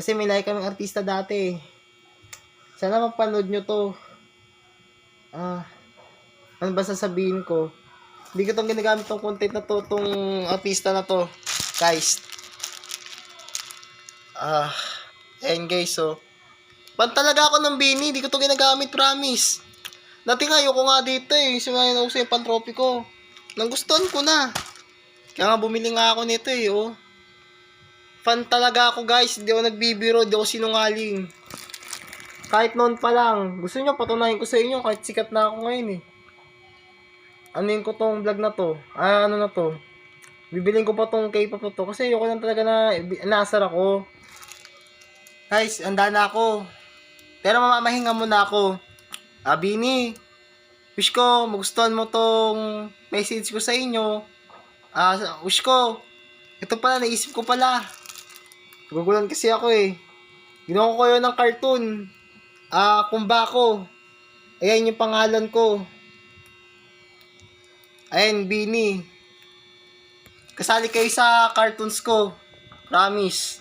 Kasi may like kaming artista dati. Sana mapanood nyo to. Ano ba sasabihin ko? Hindi ko itong ginagamit tong content na to, tong artista na to. Guys. Ayan guys, so. Pan talaga ako ng Bini, hindi ko to ginagamit, promise. Dati nga, ayoko nga dito eh. Sumayin ako sa pantropy ko. Nanggustuhan ko na. Kaya nga bumili nga ako nito eh, oh. Fan talaga ako guys, hindi ako nagbibiro, hindi ako sinungaling. Kahit noon pa lang, gusto nyo patunayan ko sa inyo kahit sikat na ako ngayon eh. Anuin ko tong vlog na to, ano na to. Bibiling ko pa tong K-pop na to kasi ayoko lang talaga na nasar ako. Guys, handa na ako. Pero mamamahinga muna ako. Bini, wish ko magustuhan mo tong message ko sa inyo. Wish ko, ito pala, naisip ko pala. Gugulan kasi ako eh. Ginawa ko kayo ng cartoon. Kumbako. Ayan yung pangalan ko. Ayan, Bini. Kasali kayo sa cartoons ko. Promise.